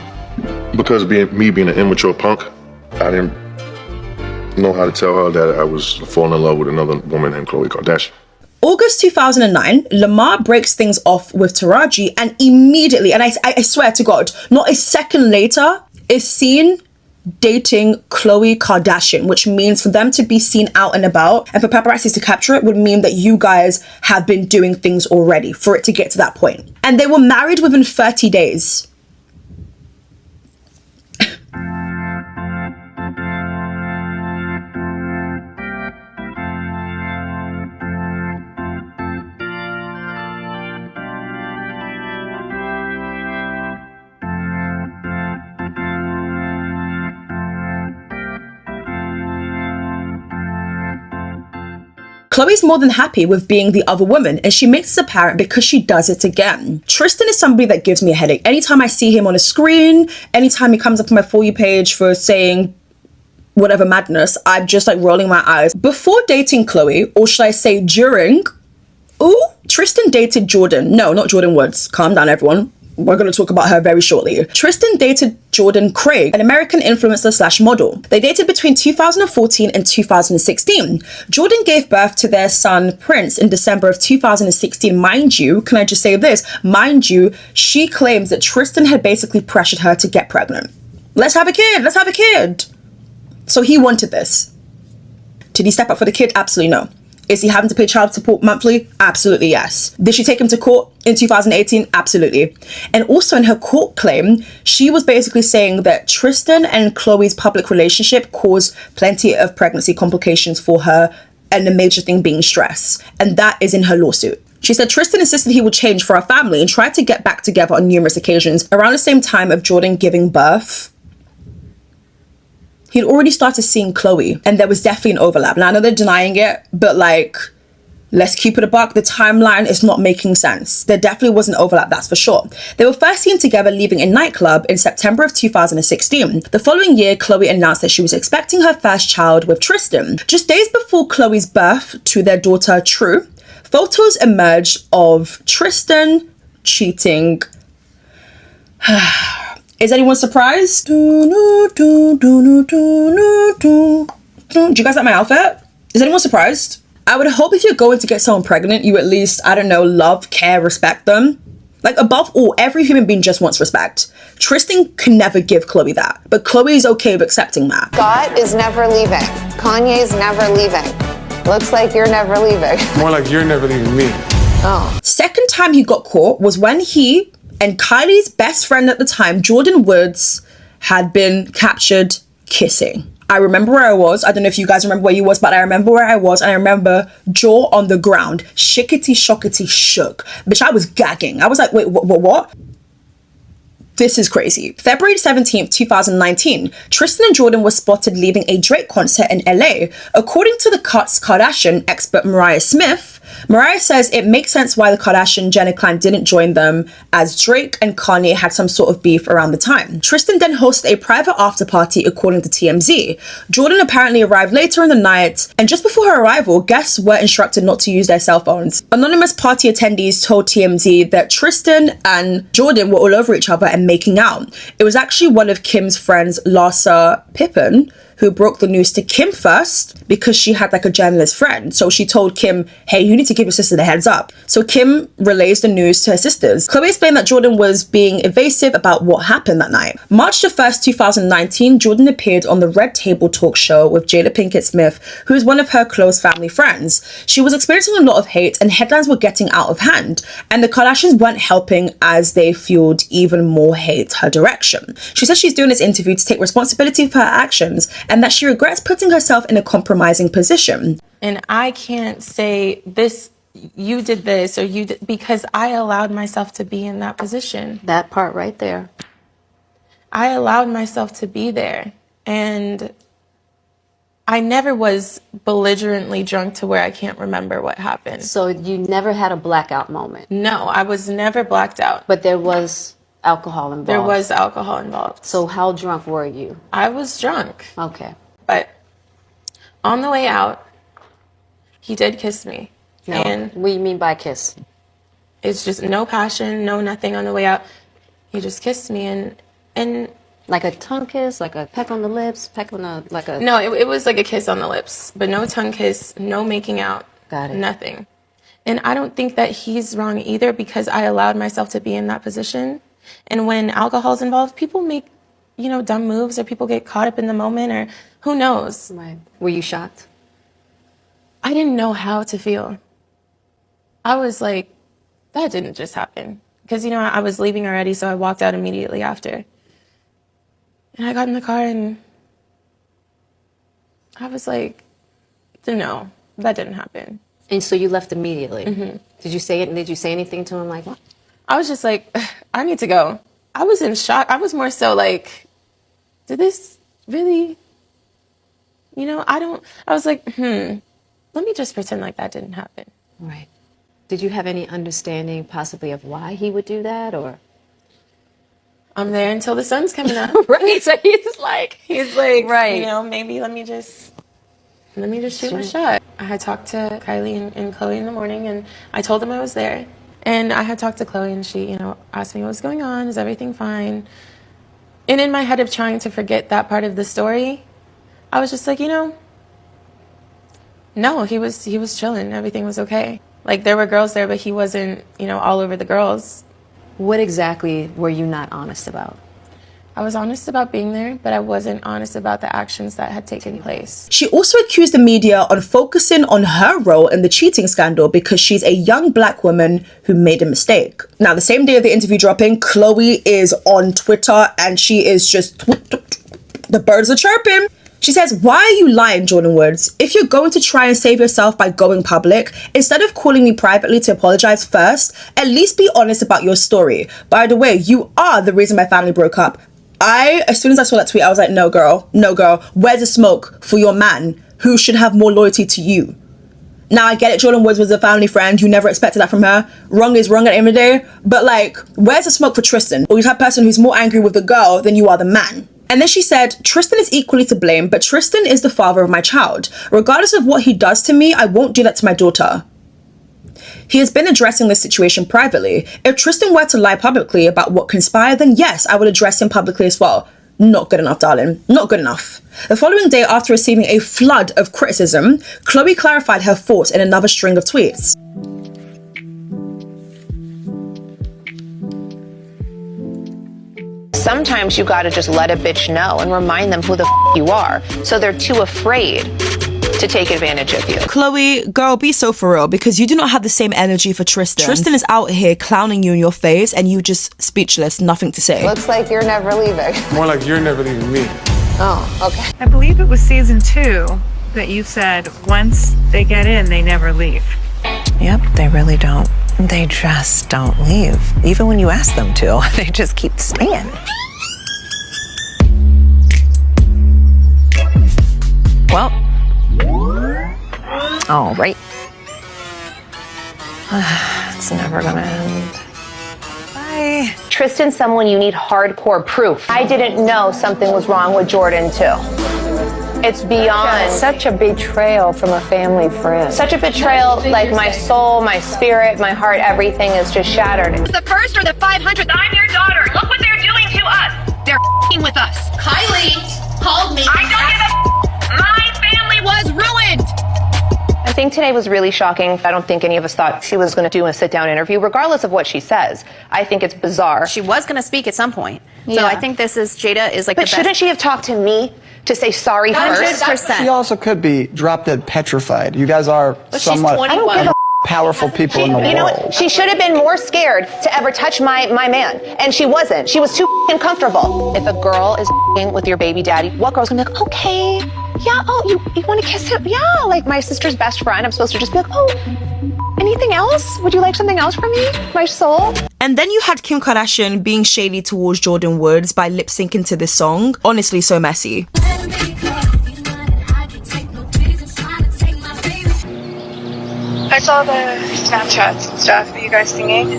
because me being an immature punk, I didn't know how to tell her that I was falling in love with another woman named KHLOE Kardashian. August 2009, Lamar breaks things off with Taraji and immediately, and I swear to God, not a second later, is seen dating KHLOE Kardashian, which means for them to be seen out and about and for paparazzi to capture it would mean that you guys have been doing things already for it to get to that point. And they were married within 30 days. KHLOE's more than happy with being the other woman, and she makes this apparent because she does it again. Tristan is somebody that gives me a headache. Anytime I see him on a screen, anytime he comes up on my For You page for saying whatever madness, I'm just like rolling my eyes. Before dating KHLOE, or should I say during, Tristan dated Jordan. No, not Jordan Woods. Calm down, everyone. We're going to talk about her very shortly. Tristan dated Jordan Craig, an American influencer slash model. They dated between 2014 and 2016. Jordan gave birth to their son Prince in December of 2016. Mind you, can I just say this? Mind you, she claims that Tristan had basically pressured her to get pregnant. Let's have a kid. Let's have a kid. So he wanted this. Did he step up for the kid? Absolutely no. Is he having to pay child support monthly? Absolutely yes. Did she take him to court in 2018? Absolutely. And also in her court claim, she was basically saying that Tristan and KHLOE's public relationship caused plenty of pregnancy complications for her, and the major thing being stress. And that is in her lawsuit. She said Tristan insisted he would change for our family and tried to get back together on numerous occasions. Around the same time of Jordan giving birth, he'd already started seeing KHLOE, and there was definitely an overlap. Now, I know they're denying it, but like, let's keep it a buck. The timeline is not making sense. There definitely was an overlap, that's for sure. They were first seen together leaving a nightclub in September of 2016. The following year, KHLOE announced that she was expecting her first child with Tristan. Just days before KHLOE's birth to their daughter, True, photos emerged of Tristan cheating. Is anyone surprised? Do you guys like my outfit? Is anyone surprised? I would hope if you're going to get someone pregnant, you at least, I don't know, love, care, respect them. Like, above all, every human being just wants respect. Tristan can never give KHLOE that, but KHLOE is okay with accepting that. Scott is never leaving. Kanye's never leaving. Looks like you're never leaving. More like you're never leaving me. Oh. Second time he got caught was when he and Kylie's best friend at the time, Jordan Woods, had been captured kissing. I remember where I was. I don't know if you guys remember where you was, but I remember where I was, and I remember jaw on the ground, shickety shockety shook. Bitch, I was gagging. I was like, wait, what? This is crazy. February 17th, 2019, Tristan and Jordan were spotted leaving a Drake concert in LA. According to the Kardashian expert Mariah Smith, Mariah says it makes sense why the Kardashian-Jenner clan didn't join them, as Drake and Kanye had some sort of beef around the time. Tristan then hosted a private after party, according to TMZ. Jordan apparently arrived later in the night, and just before her arrival, guests were instructed not to use their cell phones. Anonymous party attendees told TMZ that Tristan and Jordan were all over each other and making out. It was actually one of Kim's friends, Larsa Pippen, who broke the news to Kim first because she had like a journalist friend. So she told Kim, hey, you need to give your sister the heads up. So Kim relays the news to her sisters. KHLOE explained that Jordan was being evasive about what happened that night. March the 1st, 2019, Jordan appeared on the Red Table talk show with Jada Pinkett Smith, who is one of her close family friends. She was experiencing a lot of hate and headlines were getting out of hand. And the Kardashians weren't helping as they fueled even more hate her direction. She says she's doing this interview to take responsibility for her actions and that she regrets putting herself in a compromising position. And I can't say this, you did this, or you did, because I allowed myself to be in that position. That part right there. I allowed myself to be there. And I never was belligerently drunk to where I can't remember what happened. So you never had a blackout moment? No, I was never blacked out. But there was alcohol involved? There was alcohol involved. So how drunk were you? I was drunk. Okay. But on the way out, he did kiss me. No, and what do you mean by kiss? It's just no passion, no nothing on the way out. He just kissed me, and Like a tongue kiss, like a peck on the lips, peck on the, like a... No, it was like a kiss on the lips, but no tongue kiss, no making out. Got it. Nothing. And I don't think that he's wrong either, because I allowed myself to be in that position. And when alcohol's involved, people make, you know, dumb moves, or people get caught up in the moment, or who knows. Right. Were you shocked? I didn't know how to feel. I was like, that didn't just happen. Because, you know, I was leaving already, so I walked out immediately after. And I got in the car and I was like, no, that didn't happen. And so you left immediately. Mm-hmm. Did you say it? Did you say anything to him like what? I was just like, I need to go. I was in shock. I was more so like, did this really, you know, I was like, let me just pretend like that didn't happen. Right. Did you have any understanding possibly of why he would do that, or? I'm there until the sun's coming up. Right. So he's like, right. You know, maybe let me just shoot my shot. I had talked to Kylie and Chloe in the morning, and I told them I was there. And I had talked to Chloe, and she, you know, asked me what was going on. Is everything fine? And in my head of trying to forget that part of the story, I was just like, you know, no, he was chilling. Everything was okay. Like, there were girls there, but he wasn't, you know, all over the girls. What exactly were you not honest about? I was honest about being there, but I wasn't honest about the actions that had taken place. She also accused the media on focusing on her role in the cheating scandal because she's a young black woman who made a mistake. Now, the same day of the interview dropping, Chloe is on Twitter and she is just... the birds are chirping. She says, why are you lying, Jordan Woods? If you're going to try and save yourself by going public, instead of calling me privately to apologize first, at least be honest about your story. By the way, you are the reason my family broke up. As soon as I saw that tweet, I was like, no, girl. Where's the smoke for your man who should have more loyalty to you? Now, I get it. Jordan Woods was a family friend. You never expected that from her. Wrong is wrong at the end of the day. But like, where's the smoke for Tristan? Or you have a person who's more angry with the girl than you are the man. And then she said, Tristan is equally to blame, but Tristan is the father of my child. Regardless of what he does to me, I won't do that to my daughter. He has been addressing this situation privately. If Tristan were to lie publicly about what conspired, then yes, I would address him publicly as well. Not good enough, darling. Not good enough. The following day, after receiving a flood of criticism, Chloe clarified her thoughts in another string of tweets. Sometimes you gotta just let a bitch know and remind them who the you are, so they're too afraid to take advantage of you. Chloe, girl, be so for real, because you do not have the same energy for Tristan. Tristan is out here clowning you in your face and you just speechless, nothing to say. Looks like you're never leaving. More like you're never leaving me. Oh, okay. I believe it was season 2 that you said once they get in, they never leave. Yep, they really don't. They just don't leave. Even when you ask them to, they just keep staying. Well, all right. It's never gonna end. Bye. Tristan's someone you need hardcore proof. I didn't know something was wrong with Jordan too. It's beyond. Such a betrayal from a family friend. Such a betrayal, like my soul, my spirit, my heart, everything is just shattered. The first or the 500th, I'm your daughter. Look what they're doing to us. They're f***ing with us. Kylie called me. I don't give a My family was ruined. I think today was really shocking. I don't think any of us thought she was going to do a sit-down interview, regardless of what she says. I think it's bizarre. She was going to speak at some point. Yeah. So I think Jada is like but the best. shouldn't she have talked to me to say sorry first? 100%. She also could be drop dead petrified. You guys are somewhat powerful people in the world. You know what? She should have been more scared to ever touch my man. And she wasn't. She was too comfortable. If a girl is with your baby daddy, what girl's gonna be like, okay, yeah, oh, you want to kiss him? Yeah, like my sister's best friend. I'm supposed to just be like, oh, anything else? Would you like something else from me? My soul? And then you had Kim Kardashian being shady towards Jordan Woods by lip syncing to this song. Honestly, so messy. I saw the Snapchats and stuff of you guys singing.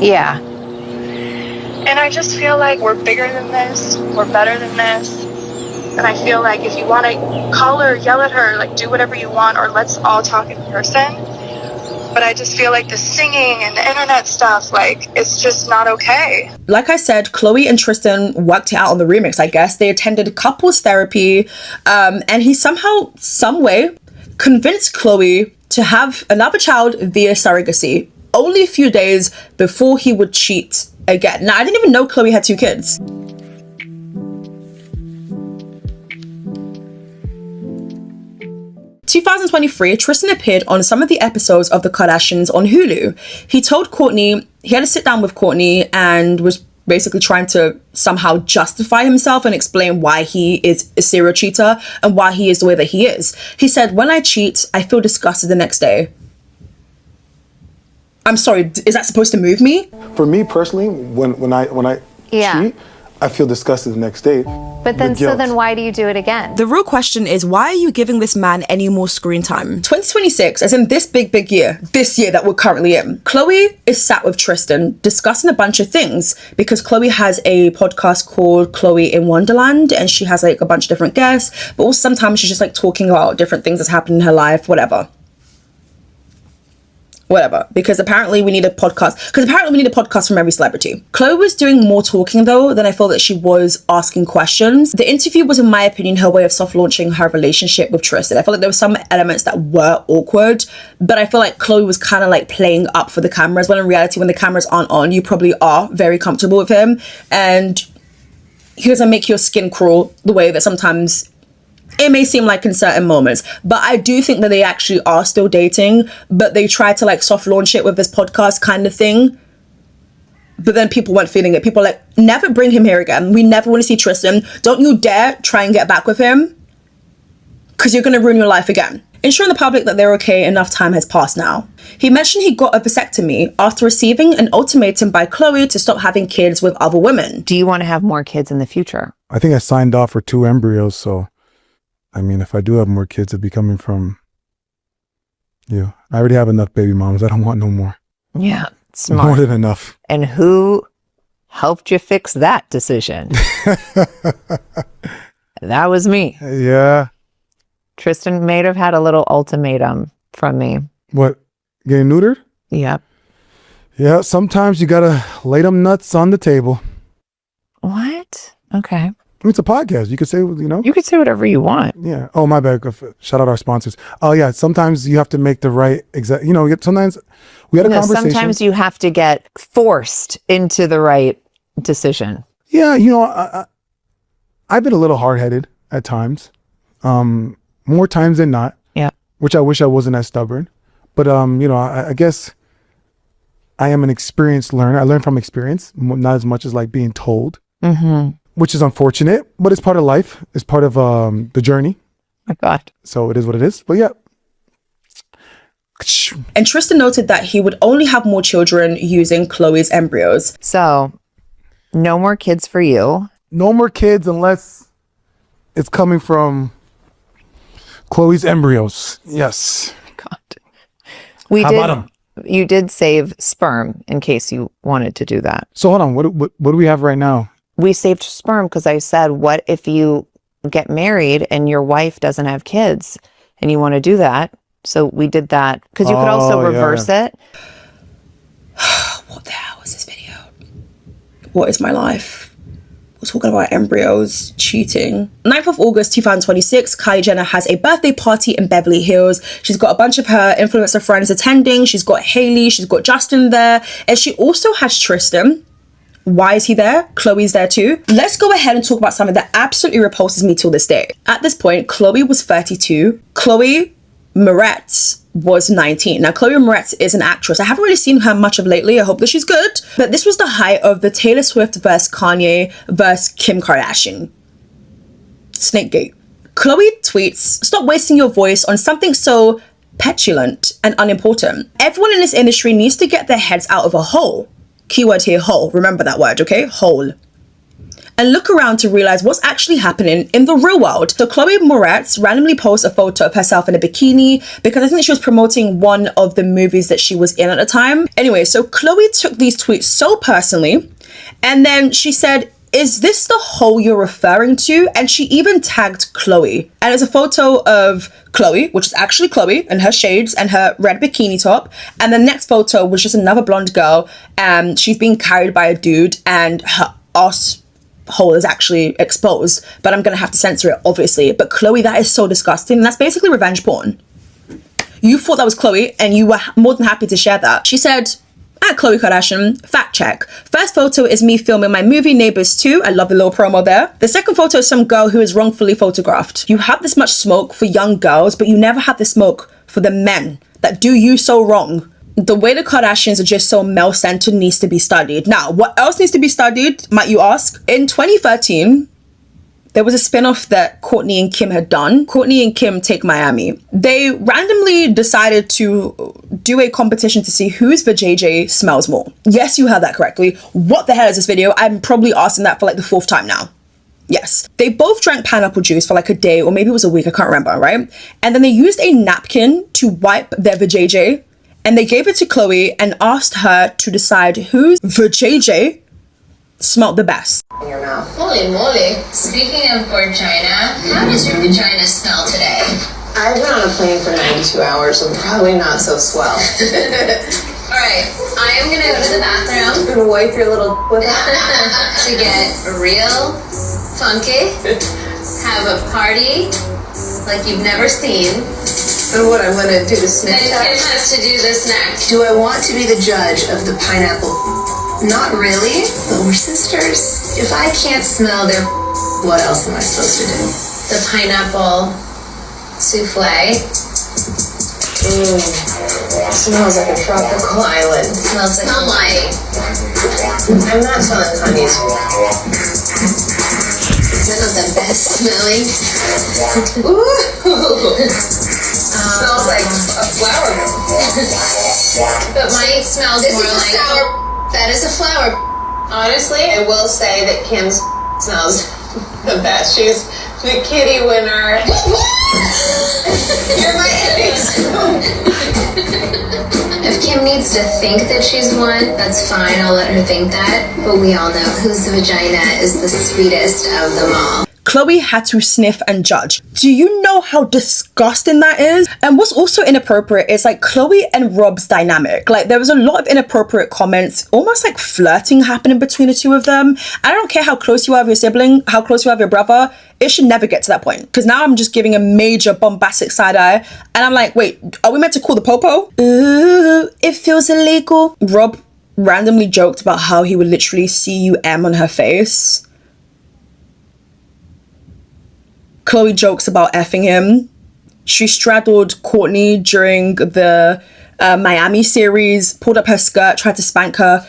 Yeah. And I just feel like we're bigger than this. We're better than this. And I feel like if you want to call her, yell at her, like do whatever you want, or let's all talk in person. But I just feel like the singing and the internet stuff, like, it's just not okay. Like I said, KHLOE and Tristan worked it out on the remix, I guess. They attended couples therapy, and he somehow, some way, convinced KHLOE to have another child via surrogacy, only a few days before he would cheat again. Now, I didn't even know KHLOE had 2 kids. In 2023, Tristan appeared on some of the episodes of The Kardashians on Hulu. He told Kourtney, he had to sit down with Kourtney and was basically trying to somehow justify himself and explain why he is a serial cheater and why he is the way that he is. He said, "When I cheat, I feel disgusted the next day." I'm sorry, is that supposed to move me? For me personally, when I cheat, I feel disgusted the next day. But then, so then why do you do it again? The real question is, why are you giving this man any more screen time? 2026, as in this big year, this year that we're currently in, KHLOE is sat with Tristan discussing a bunch of things because KHLOE has a podcast called KHLOE in Wonderland, and she has like a bunch of different guests, but also sometimes she's just like talking about different things that's happened in her life, whatever, because apparently we need a podcast from every celebrity. KHLOE was doing more talking though than I felt that she was asking questions. The interview was, in my opinion, her way of soft launching her relationship with Tristan. I felt like there were some elements that were awkward, but I feel like KHLOE was kind of like playing up for the cameras, when in reality, when the cameras aren't on, you probably are very comfortable with him, and he doesn't make your skin crawl the way that sometimes it may seem like in certain moments. But I do think that they actually are still dating, but they try to like soft launch it with this podcast kind of thing. But then people weren't feeling it. People are like, never bring him here again. We never want to see Tristan. Don't you dare try and get back with him, because you're going to ruin your life again. Ensuring the public that they're okay, enough time has passed now. He mentioned he got a vasectomy after receiving an ultimatum by KHLOE to stop having kids with other women. Do you want to have more kids in the future? I think I signed off for 2 embryos, so I mean, if I do have more kids, it'd be coming from you. I already have enough baby moms. I don't want no more. Yeah, smart. More than enough. And who helped you fix that decision? That was me. Yeah. Tristan may have had a little ultimatum from me. What? Getting neutered? Yep. Yeah, sometimes you gotta lay them nuts on the table. What? Okay. I mean, it's a podcast. You could say, you know. You could say whatever you want. Yeah. Oh, my bad. Shout out our sponsors. Oh, yeah. Sometimes you have to make the right exact. You know, sometimes we had a conversation. Sometimes you have to get forced into the right decision. Yeah. You know, I've been a little hard-headed at times, more times than not. Yeah. Which I wish I wasn't as stubborn, but you know, I guess I am an experienced learner. I learn from experience, not as much as like being told. Mm-hmm. Which is unfortunate, but it's part of life. It's part of the journey. My God. So it is what it is. But yeah. And Tristan noted that he would only have more children using KHLOE's embryos. So, no more kids for you. No more kids unless it's coming from KHLOE's embryos. Yes. God. How about them? You did save sperm in case you wanted to do that. So hold on. What do we have right now? We saved sperm because I said, what if you get married and your wife doesn't have kids and you want to do that? So we did that because you could also reverse it. What the hell is this video? What is my life? We're talking about embryos, cheating. 9th of August 2026, Kylie Jenner has a birthday party in Beverly Hills. She's got a bunch of her influencer friends attending. She's got Hailey, she's got Justin there, and she also has Tristan. Why is he there? KHLOE's there too. Let's go ahead and talk about something that absolutely repulses me till this day. At this point, KHLOE was 32. Chloe Moretz was 19. Now, Chloe Moretz is an actress. I haven't really seen her much of lately. I hope that she's good. But this was the height of the Taylor Swift versus Kanye versus Kim Kardashian Snakegate. KHLOE tweets, "Stop wasting your voice on something so petulant and unimportant. Everyone in this industry needs to get their heads out of a hole." Keyword here, hole. Remember that word, okay? Hole. And look around to realize what's actually happening in the real world. So Chloe Moretz randomly posts a photo of herself in a bikini because I think she was promoting one of the movies that she was in at the time. Anyway, so Chloe took these tweets so personally, and then she said, is this the hole you're referring to? And she even tagged KHLOE. And it's a photo of KHLOE, which is actually KHLOE in her shades and her red bikini top. And the next photo was just another blonde girl. And she's being carried by a dude and her ass hole is actually exposed. But I'm going to have to censor it, obviously. But KHLOE, that is so disgusting. That's basically revenge porn. You thought that was KHLOE and you were more than happy to share that. She said, at KHLOE Kardashian, fact check. First photo is me filming my movie Neighbors 2. I love the little promo there. The second photo is some girl who is wrongfully photographed. You have this much smoke for young girls, but you never have the smoke for the men that do you so wrong. The way the Kardashians are just so male-centered needs to be studied. Now, what else needs to be studied, might you ask? In 2013, there was a spin-off that Kourtney and Kim had done. Kourtney and Kim Take Miami. They randomly decided to do a competition to see whose vajayjay smells more. Yes, you heard that correctly. What the hell is this video? I'm probably asking that for like the 4th time now. Yes. They both drank pineapple juice for like a day or maybe it was a week, I can't remember, right? And then they used a napkin to wipe their vajayjay and they gave it to KHLOE and asked her to decide whose vajayjay smelled the best. In your mouth. Holy moly. Speaking of vagina, how does your vagina smell today? I've been on a plane for 92 hours, so probably not so swell. Alright, I am gonna go to the bathroom. I'm gonna wipe your little with to get real funky. Have a party like you've never seen. And what, I'm gonna do the sniff test? Kim has to do this next. Do I want to be the judge of the pineapple? Not really, but we're sisters. If I can't smell their what else am I supposed to do? The pineapple souffle. Smells like a tropical island. Smells like Hawaii. I'm not telling honeys. Is that not the best smelling? Smells like a flower. But mine smells more like... That is a flower. Honestly, I will say that Kim's smells the best. She's the kitty winner. You're my ex. If Kim needs to think that she's won, that's fine. I'll let her think that. But we all know whose vagina is the sweetest of them all. KHLOE had to sniff and judge. Do you know how disgusting that is? And what's also inappropriate is like KHLOE and Rob's dynamic. Like there was a lot of inappropriate comments, almost like flirting happening between the two of them. I don't care how close you are with your sibling, how close you are with your brother. It should never get to that point. Because now I'm just giving a major bombastic side eye. And I'm like, wait, are we meant to call the popo? Ooh, it feels illegal. Rob randomly joked about how he would literally CUM on her face. KHLOE jokes about effing him. She straddled Kourtney during the Miami series, pulled up her skirt, tried to spank her.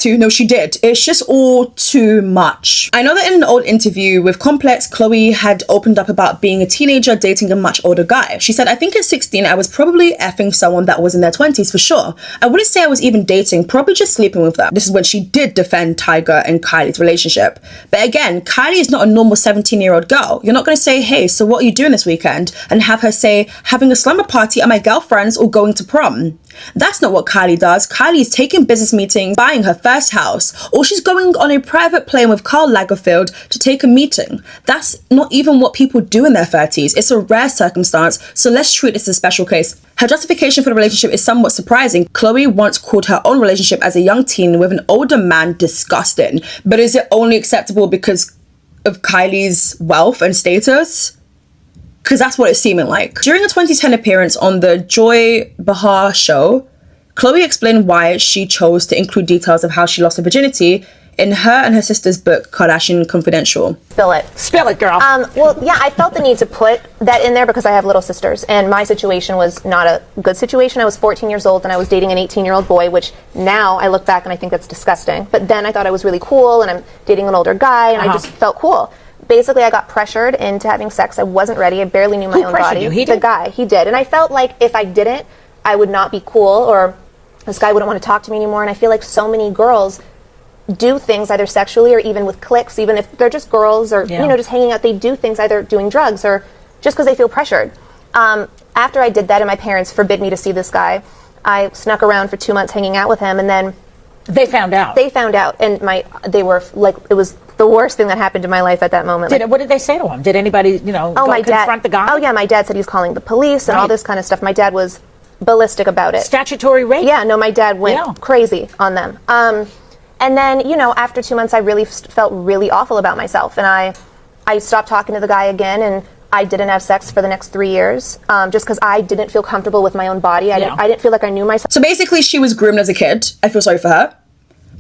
No, she did. It's just all too much. I know that in an old interview with Complex, KHLOE had opened up about being a teenager dating a much older guy. She said, I think at 16, I was probably effing someone that was in their 20s for sure. I wouldn't say I was even dating, probably just sleeping with them. This is when she did defend Tyga and Kylie's relationship. But again, Kylie is not a normal 17-year-old girl. You're not going to say, hey, so what are you doing this weekend? And have her say, having a slumber party at my girlfriend's or going to prom. That's not what Kylie does. Kylie is taking business meetings, buying her first house, or she's going on a private plane with Karl Lagerfeld to take a meeting. That's not even what people do in their 30s. It's a rare circumstance, so let's treat this as a special case. Her justification for the relationship is somewhat surprising. KHLOE once called her own relationship as a young teen with an older man disgusting. But is it only acceptable because of Kylie's wealth and status? Because that's what it's seeming like. During a 2010 appearance on the Joy Behar show, KHLOE explained why she chose to include details of how she lost her virginity in her and her sister's book, Kardashian Confidential. Spill it. Spill it, girl. Well, yeah, I felt the need to put that in there because I have little sisters, and my situation was not a good situation. I was 14 years old, and I was dating an 18-year-old boy, which now I look back and I think that's disgusting. But then I thought I was really cool, and I'm dating an older guy, and I just felt cool. Basically, I got pressured into having sex. I wasn't ready. I barely knew my own body. You? He did? The guy, he did. And I felt like if I didn't, I would not be cool, or this guy wouldn't want to talk to me anymore. And I feel like so many girls do things either sexually or even with cliques, even if they're just girls or, you know, just hanging out. They do things either doing drugs or just because they feel pressured. After I did that and my parents forbid me to see this guy, I snuck around for 2 months hanging out with him, and then they found out. They found out, and they were like, it was the worst thing that happened in my life at that moment. What did they say to him? Did anybody, go confront the guy? Oh yeah, my dad said he was calling the police and all this kind of stuff. My dad was ballistic about it. Statutory rape? Yeah, no, my dad went crazy on them. And then, after 2 months, I really felt really awful about myself. And I stopped talking to the guy again, and I didn't have sex for the next 3 years, just because I didn't feel comfortable with my own body. I didn't feel like I knew myself. So basically, she was groomed as a kid. I feel sorry for her.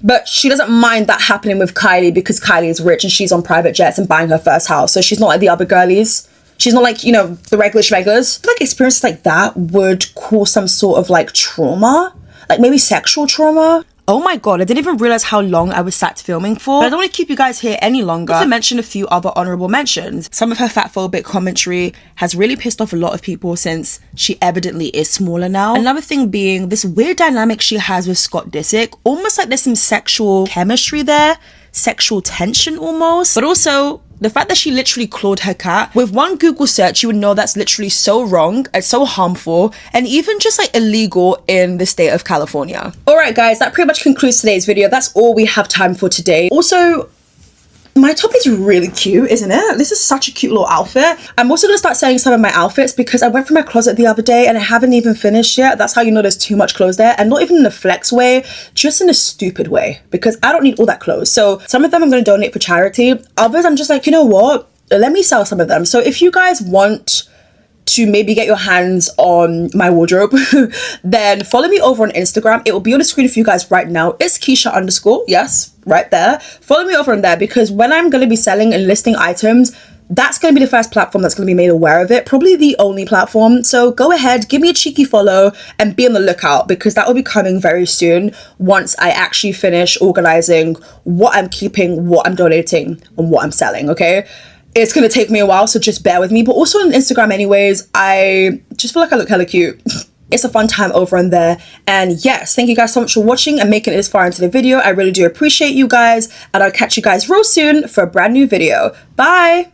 But she doesn't mind that happening with Kylie because Kylie is rich and she's on private jets and buying her first house. So she's not like the other girlies. She's not like, the regular schmeglers. I feel like experiences like that would cause some sort of like trauma, like maybe sexual trauma. Oh my god, I didn't even realize how long I was sat filming for. But I don't want to keep you guys here any longer. To mention a few other honorable mentions. Some of her fatphobic commentary has really pissed off a lot of people since she evidently is smaller now. Another thing being this weird dynamic she has with Scott Disick. Almost like there's some sexual chemistry there. Sexual tension almost. But also, the fact that she literally clawed her cat. With one Google search, you would know that's literally so wrong and so harmful and even just like illegal in the state of California. Alright guys, that pretty much concludes today's video. That's all we have time for today. Also, my top is really cute, isn't it? This is such a cute little outfit. I'm also gonna start selling some of my outfits because I went through my closet the other day and I haven't even finished yet. That's how you know there's too much clothes there, and not even in a flex way, just in a stupid way, because I don't need all that clothes. So some of them I'm gonna donate for charity. Others I'm just like, you know what? Let me sell some of them. So if you guys want to maybe get your hands on my wardrobe, then follow me over on Instagram. It will be on the screen for you guys right now. It's Keisha_, yes, right there. Follow me over on there because when I'm going to be selling and listing items, that's going to be the first platform that's going to be made aware of it, probably the only platform. So go ahead, give me a cheeky follow and be on the lookout because that will be coming very soon once I actually finish organizing what I'm keeping, what I'm donating, and what I'm selling, okay? It's gonna take me a while, so just bear with me. But also on Instagram anyways, I just feel like I look hella cute. It's a fun time over on there. And yes, thank you guys so much for watching and making it this far into the video. I really do appreciate you guys. And I'll catch you guys real soon for a brand new video. Bye!